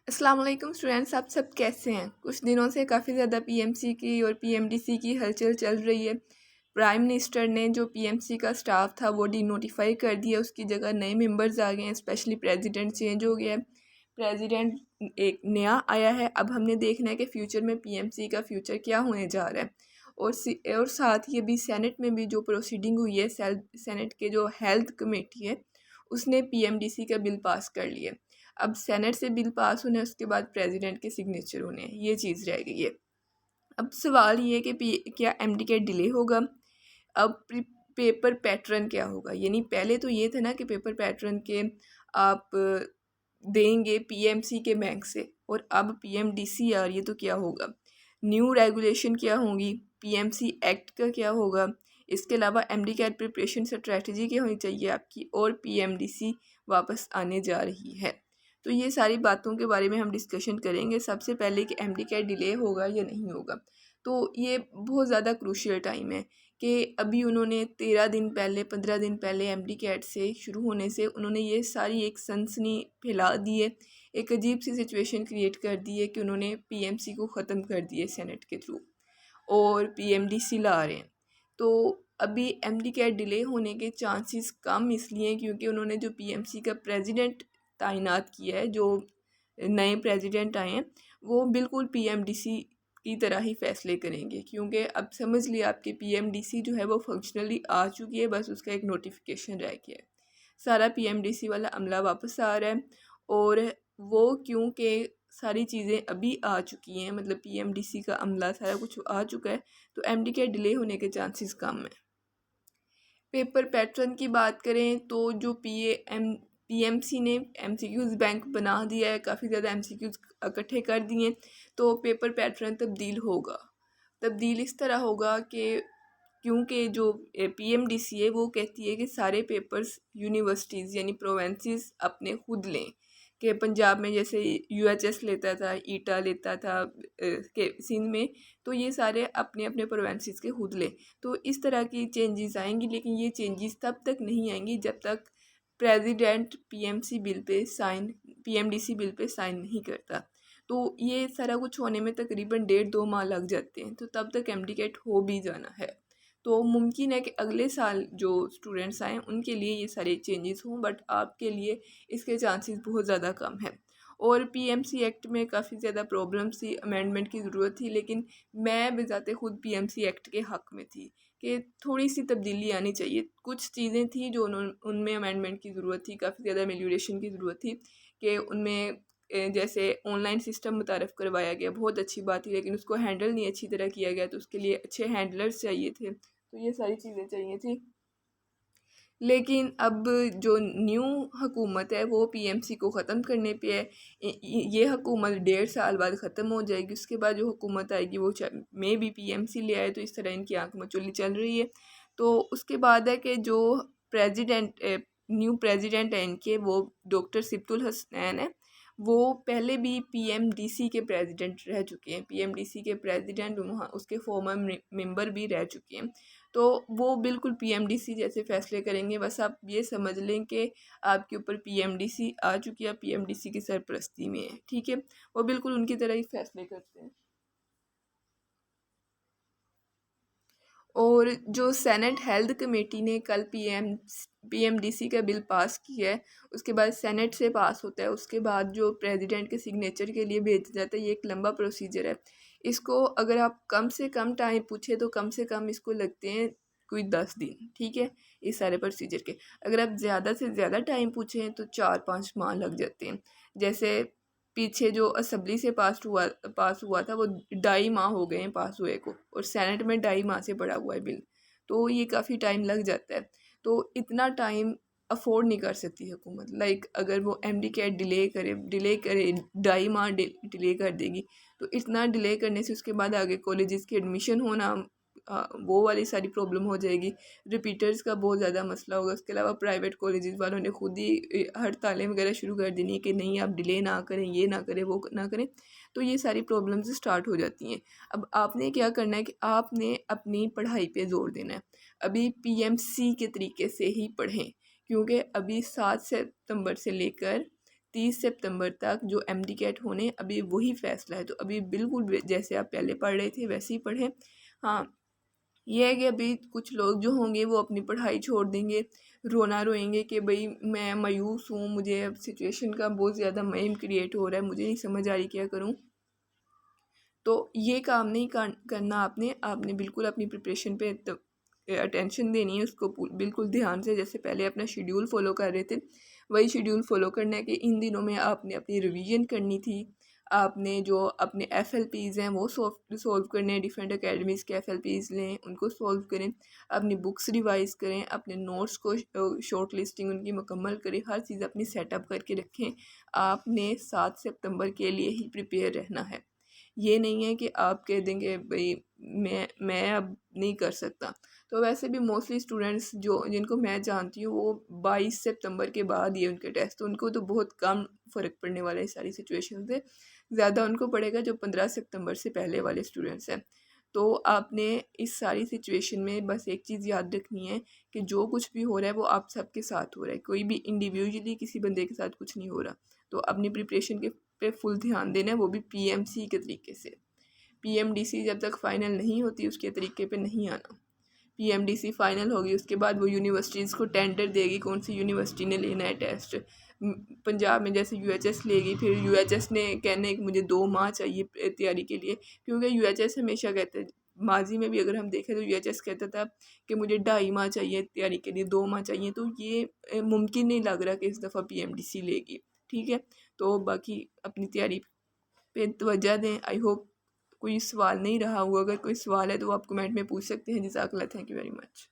अस्सलाम वालेकुम स्टूडेंट्स, आप सब कैसे हैं। कुछ दिनों से काफ़ी ज़्यादा पीएमसी की और पीएमडीसी की हलचल चल रही है। प्राइम मिनिस्टर ने जो पीएमसी का स्टाफ था वो डीनोटिफाई कर दिया, उसकी जगह नए मेंबर्स आ गए हैं। स्पेशली प्रेसिडेंट चेंज हो गया है, प्रेसिडेंट एक नया आया है। अब हमने देखना है कि फ़्यूचर में पीएमसी का फ्यूचर क्या होने जा रहा है। और साथ ही अभी सेनेट में भी जो प्रोसीडिंग हुई है, सेनेट के जो हेल्थ कमेटी है उसने पीएमडीसी का बिल पास कर लिया। अब सेनेट से बिल पास होने उसके बाद प्रेसिडेंट के सिग्नेचर होने हैं, ये चीज़ रह गई है। अब सवाल ये है कि क्या एमडीके डिले होगा। अब पेपर पैटर्न क्या होगा, यानी पहले तो ये था ना कि पेपर पैटर्न के आप देंगे पीएमसी के बैंक से, और अब पीएमडीसी आ रही है तो क्या होगा, न्यू रेगुलेशन क्या होगी, पीएमसी एक्ट का क्या होगा, इसके अलावा एमडीके प्रिपरेशन स्ट्रेटजी क्या होनी चाहिए आपकी, और पीएमडीसी वापस आने जा रही है। तो ये सारी बातों के बारे में हम डिस्कशन करेंगे। सबसे पहले कि एमडीके डिले होगा या नहीं होगा। तो ये बहुत ज़्यादा क्रूशियल टाइम है कि अभी उन्होंने 13 दिन पहले 15 दिन पहले एमडी कैट से शुरू होने से उन्होंने ये सारी एक सनसनी फैला दी है, एक अजीब सी सिचुएशन क्रिएट कर दी है कि उन्होंने पीएमसी को ख़त्म कर दिया सेनेट के थ्रू और पीएमडीसी ला रहे हैं। तो अभी एमडी कैट डिले होने के चांसेस कम इसलिए क्योंकि उन्होंने जो पीएमसी का प्रेसिडेंट तैनात किया है, जो नए प्रेसिडेंट आए हैं वो बिल्कुल पीएमडीसी की तरह ही फैसले करेंगे, क्योंकि अब समझ लिया आपके पीएमडीसी जो है वो फंक्शनली आ चुकी है, बस उसका एक नोटिफिकेशन रह गया है। सारा पीएमडीसी वाला अमला वापस आ रहा है, और वो क्योंकि सारी चीज़ें अभी आ चुकी हैं, मतलब पीएमडीसी का अमला सारा कुछ आ चुका है, तो एमडी के डिले होने के चांसेस कम है। पेपर पैटर्न की बात करें तो जो पीएमसी ने एमसीक्यूज़ बैंक बना दिया है, काफ़ी ज़्यादा एमसीक्यूज़ इकट्ठे कर दिए, तो पेपर पैटर्न तब्दील होगा। तब्दील इस तरह होगा कि क्योंकि जो पीएमडीसी है वो कहती है कि सारे पेपर्स यूनिवर्सिटीज़ यानी प्रोवेंसेस अपने खुद लें, कि पंजाब में जैसे यूएचएस लेता था, ईटा लेता था के सिंध में, तो ये सारे अपने अपने प्रोवेंसेस के खुद लें। तो इस तरह की चेंजेस आएंगी, लेकिन ये चेंजेस तब तक नहीं आएंगी जब तक प्रेसिडेंट पीएमडीसी बिल पे साइन नहीं करता। तो ये सारा कुछ होने में तकरीबन 1.5-2 माह लग जाते हैं, तो तब तक एमडीकेट हो भी जाना है। तो मुमकिन है कि अगले साल जो स्टूडेंट्स आएँ उनके लिए ये सारे चेंजेस हों, बट आपके लिए इसके चांसेस बहुत ज़्यादा कम हैं। और पीएमसी एक्ट में काफ़ी ज़्यादा प्रॉब्लम्स थी, अमेंडमेंट की ज़रूरत थी, लेकिन मैं बजाते खुद पीएमसी एक्ट के हक़ में थी कि थोड़ी सी तब्दीली आनी चाहिए। कुछ चीज़ें थी जो उनमें अमेंडमेंट की ज़रूरत थी, काफ़ी ज़्यादा एमेलियोरेशन की ज़रूरत थी कि उनमें जैसे ऑनलाइन सिस्टम मुतारफ़ करवाया गया, बहुत अच्छी बात थी, लेकिन उसको हैंडल नहीं अच्छी तरह किया गया, तो उसके लिए अच्छे हैंडलर्स चाहिए थे। तो ये सारी चीज़ें चाहिए थी। लेकिन अब जो न्यू हुकूमत है वो पीएमसी को ख़त्म करने पे है। ये हुकूमत 1.5 साल बाद ख़त्म हो जाएगी, उसके बाद जो हुकूमत आएगी वो मे बी पीएमसी ले आए, तो इस तरह इनकी आंख मचोली चल रही है। तो उसके बाद है कि जो प्रेसिडेंट न्यू प्रेसिडेंट है इनके, वो डॉक्टर सिब्तुल हसनैन है। वो पहले भी पीएमडीसी के प्रेसिडेंट रह चुके हैं, पीएमडीसी के प्रेसिडेंट वहाँ उसके फॉर्मर मेंबर भी रह चुके हैं। तो वो बिल्कुल पीएमडीसी जैसे फ़ैसले करेंगे। बस आप ये समझ लें कि आपके ऊपर पीएमडीसी आ चुकी है, पीएमडीसी की सरपरस्ती में है, ठीक है। वो बिल्कुल उनकी तरह ही फ़ैसले करते हैं। और जो सेनेट हेल्थ कमेटी ने कल पीएमडीसी का बिल पास किया है, उसके बाद सेनेट से पास होता है, उसके बाद जो प्रेसिडेंट के सिग्नेचर के लिए भेजा जाता है, ये एक लंबा प्रोसीजर है। इसको अगर आप कम से कम टाइम पूछे तो कम से कम इसको लगते हैं कोई 10 दिन, ठीक है, इस सारे प्रोसीजर के। अगर आप ज़्यादा से ज़्यादा टाइम पूछें तो 4-5 माह लग जाते हैं। जैसे पीछे जो असेंबली से पास हुआ था वो 2.5 माह हो गए हैं पास हुए को, और सेनेट में 2.5 माह से पड़ा हुआ है बिल, तो ये काफ़ी टाइम लग जाता है। तो इतना टाइम अफोर्ड नहीं कर सकती हुकूमत। लाइक अगर वो एमडी कैट डिले करे 2.5 माह डिले कर देगी, तो इतना डिले करने से उसके बाद आगे कॉलेजेस की एडमिशन होना, वो वाली सारी प्रॉब्लम हो जाएगी। रिपीटर्स का बहुत ज़्यादा मसला होगा। उसके अलावा प्राइवेट कॉलेजेस वालों ने खुद ही हड़तालें वगैरह शुरू कर देनी है कि नहीं आप डिले ना करें, ये ना करें, वो ना करें। तो ये सारी प्रॉब्लम्स स्टार्ट हो जाती हैं। अब आपने क्या करना है कि आपने अपनी पढ़ाई पे ज़ोर देना है। अभी पीएमसी के तरीके से ही पढ़ें, क्योंकि अभी 7 सितंबर से लेकर 30 सितंबर तक जो MD-CAT होने, अभी वही फ़ैसला है। तो अभी बिल्कुल जैसे आप पहले पढ़ रहे थे वैसे ही पढ़ें। हाँ, ये है कि अभी कुछ लोग जो होंगे वो अपनी पढ़ाई छोड़ देंगे, रोना रोएंगे कि भाई मैं मायूस हूँ, मुझे अब सिचुएशन का बहुत ज़्यादा वहम क्रिएट हो रहा है, मुझे नहीं समझ आ रही क्या करूँ। तो ये काम नहीं करना आपने बिल्कुल अपनी प्रिपरेशन पे अटेंशन देनी है, उसको बिल्कुल ध्यान से, जैसे पहले अपना शेड्यूल फॉलो कर रहे थे वही शेड्यूल फॉलो करना है कि इन दिनों में आपने अपनी रिवीजन करनी थी। आपने जो अपने FLPs हैं वो सॉल्व करने हैं, डिफरेंट अकेडमीज़ के FLPs लें, उनको सॉल्व करें, अपनी बुक्स रिवाइज करें, अपने नोट्स को शॉर्ट लिस्टिंग उनकी मुकम्मल करें, हर चीज़ अपनी सेटअप करके रखें। आपने 7 सितंबर के लिए ही प्रिपेयर रहना है। ये नहीं है कि आप कह देंगे भाई मैं अब नहीं कर सकता। तो वैसे भी मोस्टली स्टूडेंट्स जो जिनको मैं जानती हूँ वो 22 सितंबर के बाद ये उनके टेस्ट, तो उनको तो बहुत कम फ़र्क पड़ने वाला है सारी सिचुएशन से। ज़्यादा उनको पड़ेगा जो 15 सितंबर से पहले वाले स्टूडेंट्स हैं। तो आपने इस सारी सिचुएशन में बस एक चीज़ याद रखनी है कि जो कुछ भी हो रहा है वो आप सबके साथ हो रहा है, कोई भी इंडिविजुअली किसी बंदे के साथ कुछ नहीं हो रहा। तो अपनी प्रिपरेशन के पे फुल ध्यान देना है, वो भी PMC के तरीके से। PMDC जब तक फ़ाइनल नहीं होती उसके तरीके पे नहीं आना। PMDC फाइनल होगी उसके बाद वो यूनिवर्सिटीज़ को टेंडर देगी कौन सी यूनिवर्सिटी ने लेना है टेस्ट। पंजाब में जैसे UHS लेगी, फिर UHS ने कहना है कि मुझे 2 माह चाहिए तैयारी के लिए, क्योंकि UHS हमेशा कहते हैं, माजी में भी अगर हम देखें तो UHS कहता था कि मुझे 2.5 माह चाहिए तैयारी के लिए, 2 माह चाहिए। तो ये मुमकिन नहीं लग रहा कि इस दफ़ा PMDC लेगी। ठीक है, तो बाकी अपनी तैयारी पे तवज्जो दें। आई होप कोई सवाल नहीं रहा होगा, अगर कोई सवाल है तो आप कमेंट में पूछ सकते हैं। जज़ाकल्लाह, थैंक यू वेरी मच।